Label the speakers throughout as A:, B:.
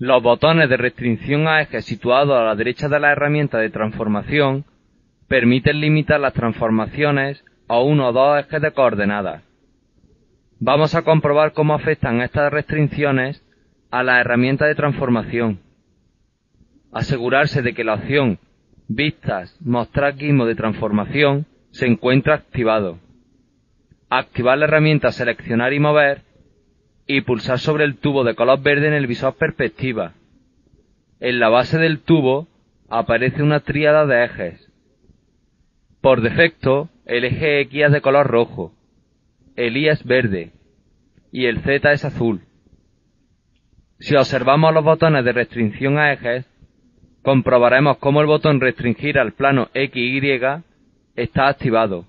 A: Los botones de restricción a ejes situados a la derecha de la herramienta de transformación permiten limitar las transformaciones a uno o dos ejes de coordenadas. Vamos a comprobar cómo afectan estas restricciones a la herramienta de transformación. Asegurarse de que la opción Vistas, mostrar gizmo de transformación se encuentra activado. Activar la herramienta Seleccionar y mover y pulsar sobre el tubo de color verde en el visor Perspectiva. En la base del tubo aparece una tríada de ejes. Por defecto, el eje X es de color rojo, el Y es verde y el Z es azul. Si observamos los botones de restricción a ejes, comprobaremos cómo el botón Restringir al plano XY está activado.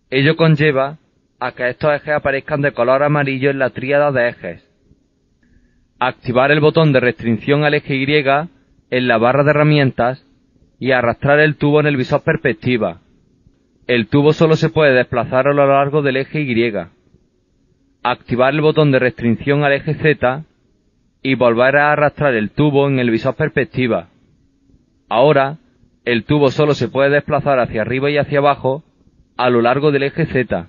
A: Ello conlleva a que estos ejes aparezcan de color amarillo en la tríada de ejes. Activar el botón de restricción al eje Y en la barra de herramientas y arrastrar el tubo en el visor Perspectiva. El tubo solo se puede desplazar a lo largo del eje Y. Activar el botón de restricción al eje Z y volver a arrastrar el tubo en el visor Perspectiva. Ahora, el tubo solo se puede desplazar hacia arriba y hacia abajo a lo largo del eje Z.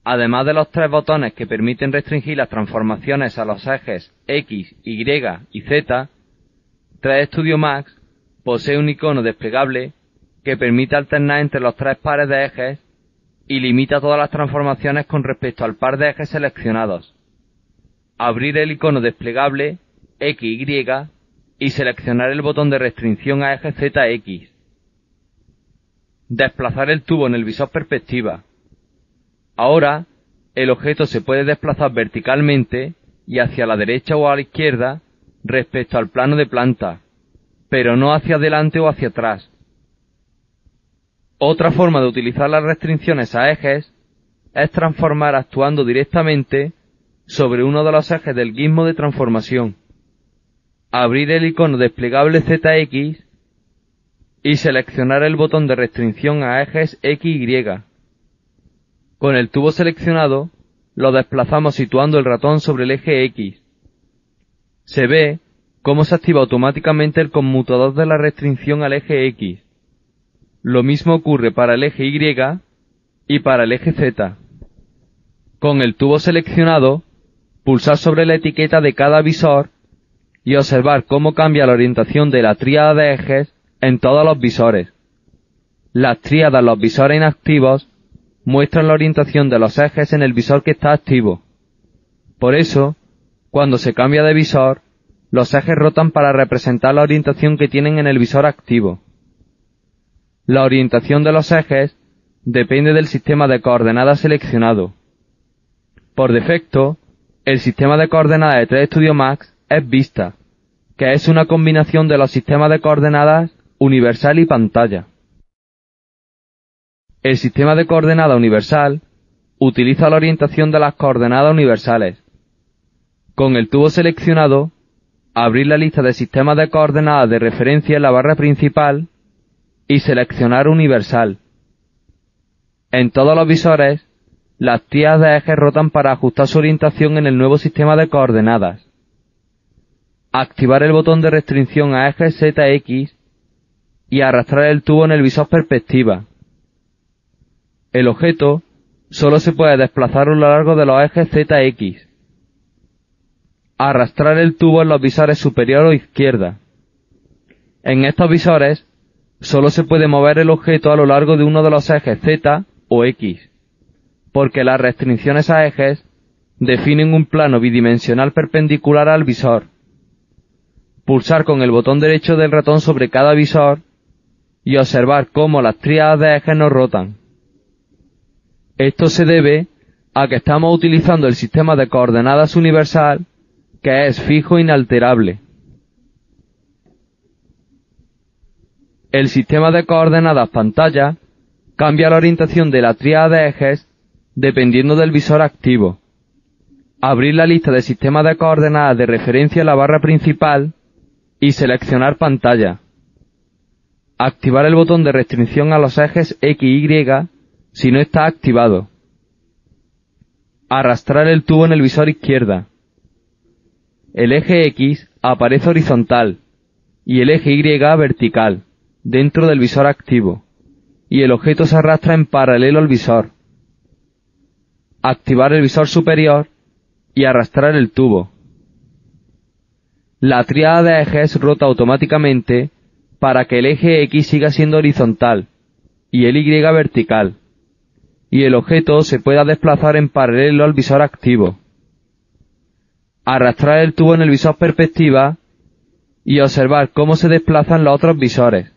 A: Además de los tres botones que permiten restringir las transformaciones a los ejes X, Y y Z, 3D Studio Max posee un icono desplegable que permite alternar entre los tres pares de ejes y limita todas las transformaciones con respecto al par de ejes seleccionados. Abrir el icono desplegable XY y seleccionar el botón de restricción a eje ZX. Desplazar el tubo en el visor Perspectiva. Ahora, el objeto se puede desplazar verticalmente y hacia la derecha o a la izquierda respecto al plano de planta, pero no hacia adelante o hacia atrás. Otra forma de utilizar las restricciones a ejes es transformar actuando directamente sobre uno de los ejes del gizmo de transformación. Abrir el icono desplegable ZX y seleccionar el botón de restricción a ejes XY. Con el tubo seleccionado, lo desplazamos situando el ratón sobre el eje X. Se ve cómo se activa automáticamente el conmutador de la restricción al eje X. Lo mismo ocurre para el eje Y y para el eje Z. Con el tubo seleccionado, pulsar sobre la etiqueta de cada visor y observar cómo cambia la orientación de la tríada de ejes en todos los visores. Las tríadas en los visores inactivos muestran la orientación de los ejes en el visor que está activo. Por eso, cuando se cambia de visor, los ejes rotan para representar la orientación que tienen en el visor activo. La orientación de los ejes depende del sistema de coordenadas seleccionado. Por defecto, el sistema de coordenadas de 3D Studio Max es Vista, que es una combinación de los sistemas de coordenadas universal y pantalla. El sistema de coordenada universal utiliza la orientación de las coordenadas universales. Con el tubo seleccionado, abrir la lista de sistemas de coordenadas de referencia en la barra principal y seleccionar Universal. En todos los visores, las tríadas de ejes rotan para ajustar su orientación en el nuevo sistema de coordenadas. Activar el botón de restricción a ejes ZX y arrastrar el tubo en el visor Perspectiva. El objeto solo se puede desplazar a lo largo de los ejes ZX. Arrastrar el tubo en los visores superior o izquierda. En estos visores, solo se puede mover el objeto a lo largo de uno de los ejes Z o X, porque las restricciones a ejes definen un plano bidimensional perpendicular al visor. Pulsar con el botón derecho del ratón sobre cada visor y observar cómo las tríadas de ejes no rotan. Esto se debe a que estamos utilizando el sistema de coordenadas universal, que es fijo e inalterable. El sistema de coordenadas pantalla cambia la orientación de la tríada de ejes dependiendo del visor activo. Abrir la lista de sistemas de coordenadas de referencia en la barra principal y seleccionar pantalla. Activar el botón de restricción a los ejes X y Y si no está activado. Arrastrar el tubo en el visor izquierda. el eje X aparece horizontal y el eje Y vertical dentro del visor activo, y el objeto se arrastra en paralelo al visor. Activar el visor superior y arrastrar el tubo. La tríada de ejes rota automáticamente para que el eje X siga siendo horizontal y el Y vertical, y el objeto se pueda desplazar en paralelo al visor activo. Arrastrar el tubo en el visor perspectiva y observar cómo se desplazan los otros visores.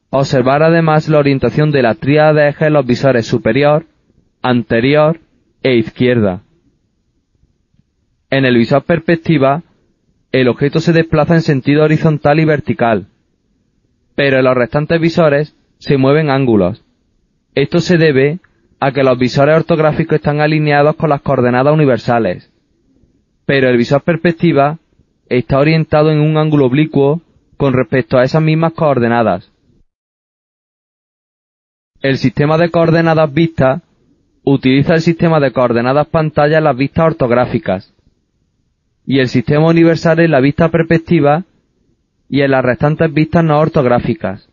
A: Observar además la orientación de la tríada de ejes en los visores superior, anterior e izquierda. En el visor perspectiva, el objeto se desplaza en sentido horizontal y vertical, pero en los restantes visores se mueven ángulos. Esto se debe a que los visores ortográficos están alineados con las coordenadas universales, pero el visor perspectiva está orientado en un ángulo oblicuo con respecto a esas mismas coordenadas. El sistema de coordenadas vista utiliza el sistema de coordenadas pantalla en las vistas ortográficas, y el sistema universal en la vista perspectiva y en las restantes vistas no ortográficas.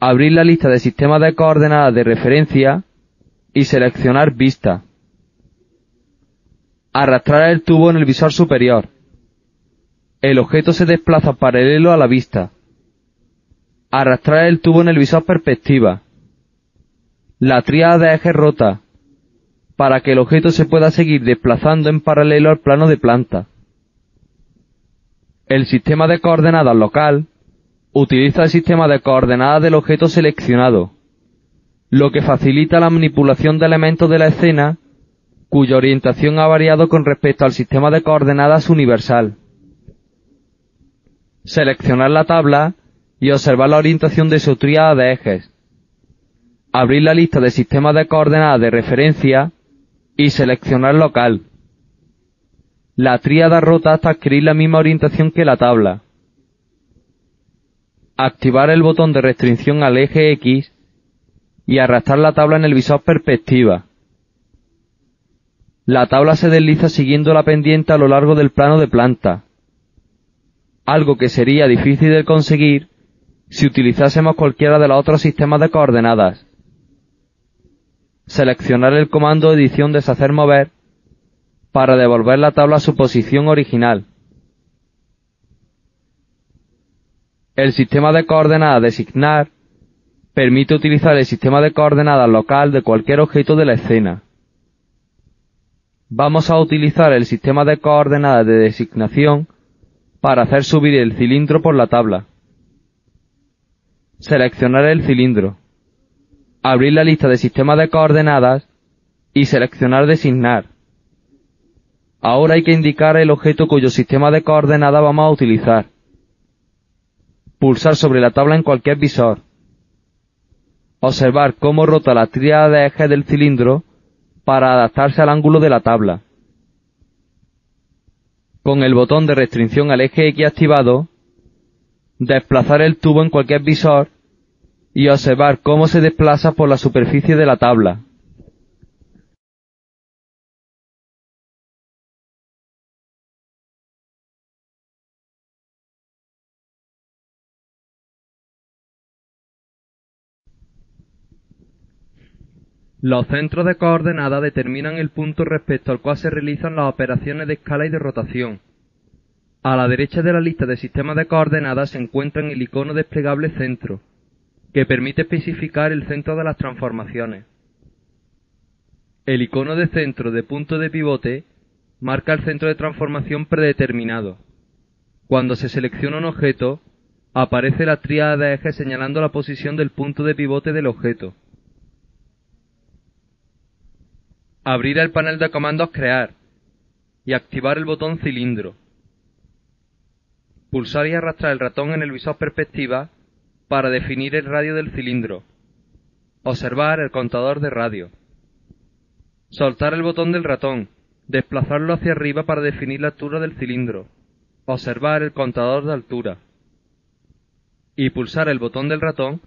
A: Abrir la lista de sistemas de coordenadas de referencia y seleccionar vista. Arrastrar el tubo en el visor superior. El objeto se desplaza paralelo a la vista. Arrastrar el tubo en el visor perspectiva. La tríada de ejes rota, para que el objeto se pueda seguir desplazando en paralelo al plano de planta. El sistema de coordenadas local utiliza el sistema de coordenadas del objeto seleccionado, lo que facilita la manipulación de elementos de la escena cuya orientación ha variado con respecto al sistema de coordenadas universal. Seleccionar la tabla y observar la orientación de su tríada de ejes. Abrir la lista de sistemas de coordenadas de referencia y seleccionar local. La tríada rota hasta adquirir la misma orientación que la tabla. Activar el botón de restricción al eje X y arrastrar la tabla en el visor perspectiva. La tabla se desliza siguiendo la pendiente a lo largo del plano de planta, algo que sería difícil de conseguir si utilizásemos cualquiera de los otros sistemas de coordenadas. Seleccionar el comando edición deshacer mover para devolver la tabla a su posición original. El sistema de coordenadas designar permite utilizar el sistema de coordenadas local de cualquier objeto de la escena. Vamos a utilizar el sistema de coordenadas de designación para hacer subir el cilindro por la tabla. Seleccionar el cilindro. Abrir la lista de sistemas de coordenadas y seleccionar designar. Ahora hay que indicar el objeto cuyo sistema de coordenadas vamos a utilizar. Pulsar sobre la tabla en cualquier visor. Observar cómo rota la tríada de ejes del cilindro para adaptarse al ángulo de la tabla. Con el botón de restricción al eje X activado, desplazar el tubo en cualquier visor y observar cómo se desplaza por la superficie de la tabla. Los centros de coordenadas determinan el punto respecto al cual se realizan las operaciones de escala y de rotación. A la derecha de la lista de sistemas de coordenadas se encuentra el icono desplegable centro, que permite especificar el centro de las transformaciones. El icono de centro de punto de pivote marca el centro de transformación predeterminado. Cuando se selecciona un objeto, aparece la tríada de ejes señalando la posición del punto de pivote del objeto. Abrir el panel de comandos Crear y activar el botón cilindro. Pulsar y arrastrar el ratón en el visor perspectiva para definir el radio del cilindro. Observar el contador de radio. Soltar el botón del ratón, desplazarlo hacia arriba para definir la altura del cilindro. Observar el contador de altura. Y pulsar el botón del ratón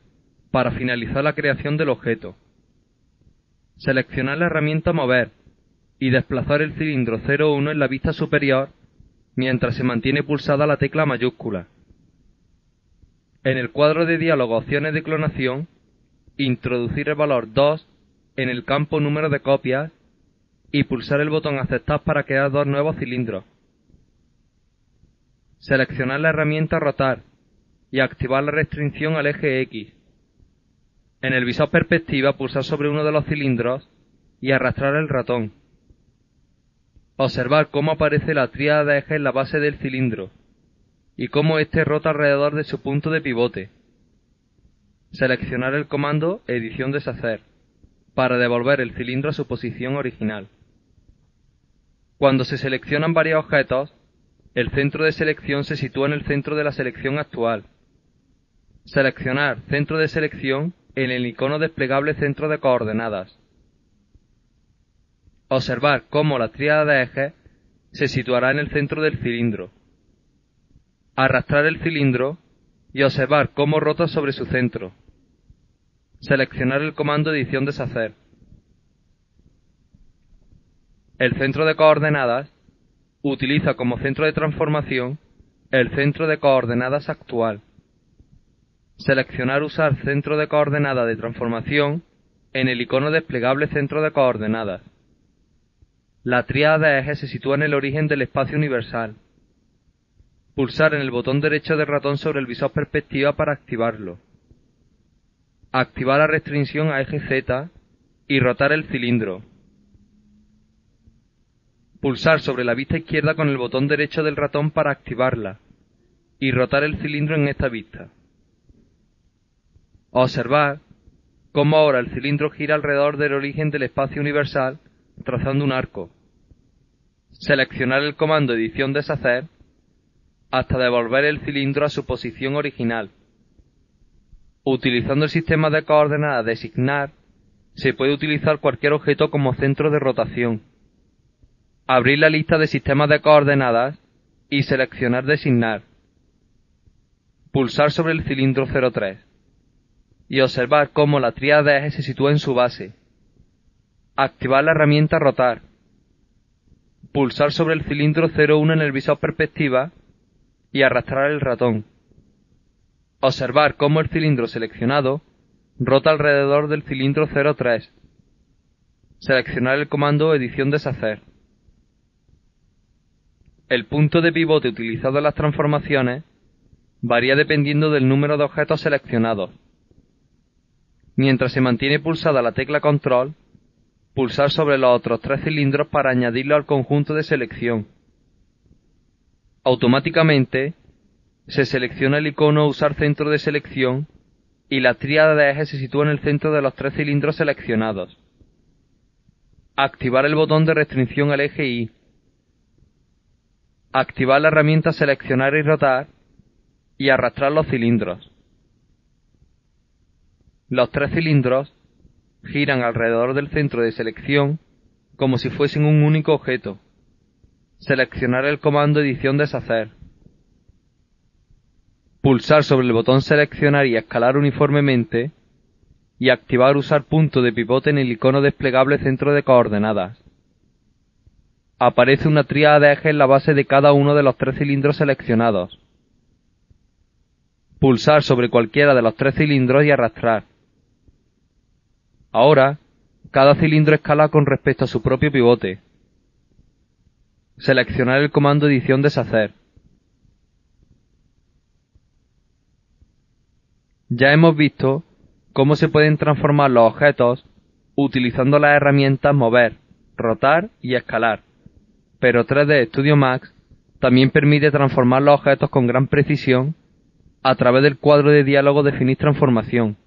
A: para finalizar la creación del objeto. Seleccionar la herramienta Mover y desplazar el cilindro 01 en la vista superior mientras se mantiene pulsada la tecla mayúscula. En el cuadro de diálogo Opciones de clonación, introducir el valor 2 en el campo Número de copias y pulsar el botón Aceptar para crear dos nuevos cilindros. Seleccionar la herramienta Rotar y activar la restricción al eje X. En el visor perspectiva, pulsar sobre uno de los cilindros y arrastrar el ratón. Observar cómo aparece la tríada de ejes en la base del cilindro y cómo éste rota alrededor de su punto de pivote. Seleccionar el comando Edición deshacer para devolver el cilindro a su posición original. Cuando se seleccionan varios objetos, el centro de selección se sitúa en el centro de la selección actual. Seleccionar Centro de selección en el icono desplegable Centro de coordenadas. Observar cómo la tríada de ejes se situará en el centro del cilindro. Arrastrar el cilindro y observar cómo rota sobre su centro. Seleccionar el comando Edición deshacer. El centro de coordenadas utiliza como centro de transformación el centro de coordenadas actual. Seleccionar Usar centro de coordenadas de transformación en el icono desplegable Centro de coordenadas. La tríada de ejes se sitúa en el origen del espacio universal. Pulsar en el botón derecho del ratón sobre el visor perspectiva para activarlo. Activar la restricción a eje Z y rotar el cilindro. Pulsar sobre la vista izquierda con el botón derecho del ratón para activarla y rotar el cilindro en esta vista. Observar cómo ahora el cilindro gira alrededor del origen del espacio universal trazando un arco. Seleccionar el comando Edición deshacer hasta devolver el cilindro a su posición original. Utilizando el sistema de coordenadas Designar, se puede utilizar cualquier objeto como centro de rotación. Abrir la lista de sistemas de coordenadas y seleccionar Designar. Pulsar sobre el cilindro 03 y observar cómo la tríada de ejes se sitúa en su base. Activar la herramienta Rotar. Pulsar sobre el cilindro 01 en el visor perspectiva y arrastrar el ratón. Observar cómo el cilindro seleccionado rota alrededor del cilindro 03. Seleccionar el comando Edición deshacer. El punto de pivote utilizado en las transformaciones varía dependiendo del número de objetos seleccionados. Mientras se mantiene pulsada la tecla Control, pulsar sobre los otros tres cilindros para añadirlo al conjunto de selección. Automáticamente, se selecciona el icono Usar centro de selección y la tríada de ejes se sitúa en el centro de los tres cilindros seleccionados. Activar el botón de restricción al eje Y. Activar la herramienta Seleccionar y rotar y arrastrar los cilindros. Los tres cilindros giran alrededor del centro de selección como si fuesen un único objeto. Seleccionar el comando Edición deshacer. Pulsar sobre el botón Seleccionar y escalar uniformemente y activar Usar punto de pivote en el icono desplegable Centro de coordenadas. Aparece una tríada de ejes en la base de cada uno de los tres cilindros seleccionados. Pulsar sobre cualquiera de los tres cilindros y arrastrar. Ahora, cada cilindro escala con respecto a su propio pivote. Seleccionar el comando Edición deshacer. Ya hemos visto cómo se pueden transformar los objetos utilizando las herramientas Mover, Rotar y Escalar, pero 3D Studio Max también permite transformar los objetos con gran precisión a través del cuadro de diálogo Definir transformación.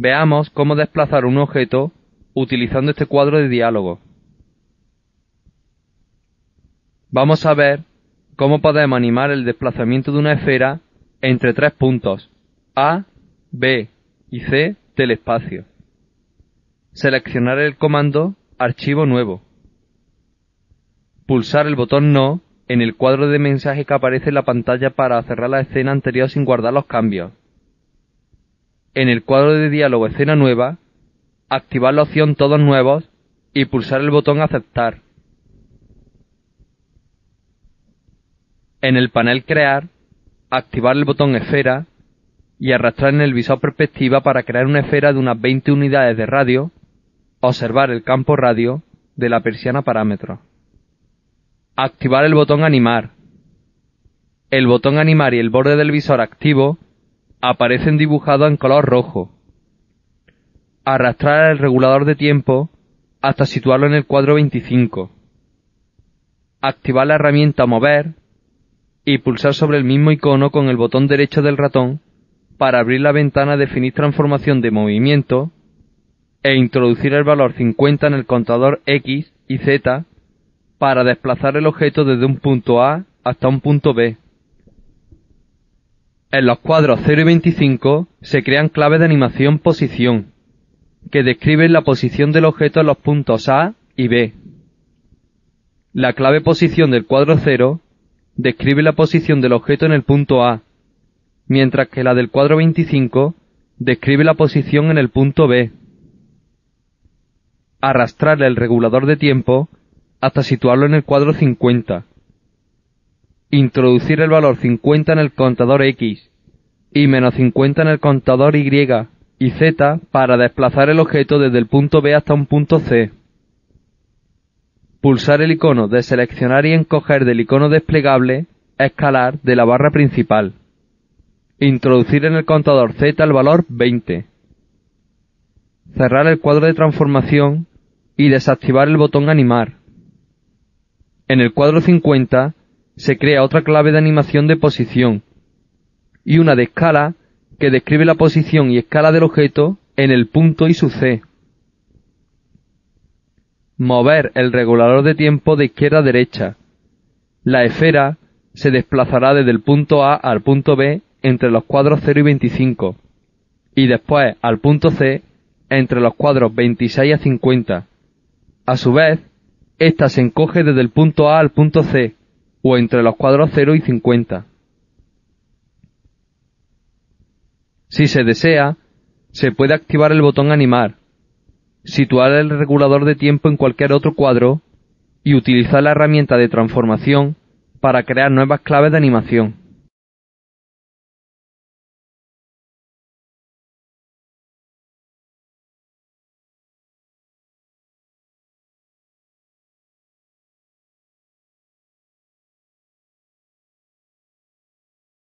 A: Veamos cómo desplazar un objeto utilizando este cuadro de diálogo. Vamos a ver cómo podemos animar el desplazamiento de una esfera entre tres puntos A, B y C del espacio. Seleccionar el comando Archivo nuevo. Pulsar el botón No en el cuadro de mensaje que aparece en la pantalla para cerrar la escena anterior sin guardar los cambios. En el cuadro de diálogo Escena nueva, activar la opción Todos nuevos y pulsar el botón Aceptar. En el panel Crear, activar el botón Esfera y arrastrar en el visor Perspectiva para crear una esfera de unas 20 unidades de radio. Observar el campo radio de la persiana Parámetros. Activar el botón Animar. El botón Animar y el borde del visor activo aparecen dibujados en color rojo. Arrastrar el regulador de tiempo hasta situarlo en el cuadro 25. Activar la herramienta Mover y pulsar sobre el mismo icono con el botón derecho del ratón para abrir la ventana Definir transformación de movimiento e introducir el valor 50 en el contador X y Z para desplazar el objeto desde un punto A hasta un punto B. En los cuadros 0 y 25 se crean claves de animación posición, que describen la posición del objeto en los puntos A y B. La clave posición del cuadro 0 describe la posición del objeto en el punto A, mientras que la del cuadro 25 describe la posición en el punto B. Arrastrar el regulador de tiempo hasta situarlo en el cuadro 50. Introducir el valor 50 en el contador X y menos 50 en el contador Y y Z para desplazar el objeto desde el punto B hasta un punto C. Pulsar el icono de seleccionar y encoger del icono desplegable escalar de la barra principal. Introducir en el contador Z el valor 20. Cerrar el cuadro de transformación y desactivar el botón Animar. En el cuadro 50 se crea otra clave de animación de posición y una de escala que describe la posición y escala del objeto en el punto y su C. Mover el regulador de tiempo de izquierda a derecha. La esfera se desplazará desde el punto A al punto B entre los cuadros 0 y 25 y después al punto C entre los cuadros 26 a 50. A su vez, ésta se encoge desde el punto A al punto C o entre los cuadros 0 y 50. Si se desea, se puede activar el botón Animar, situar el regulador de tiempo en cualquier otro cuadro y utilizar la herramienta de transformación para crear nuevas claves de animación.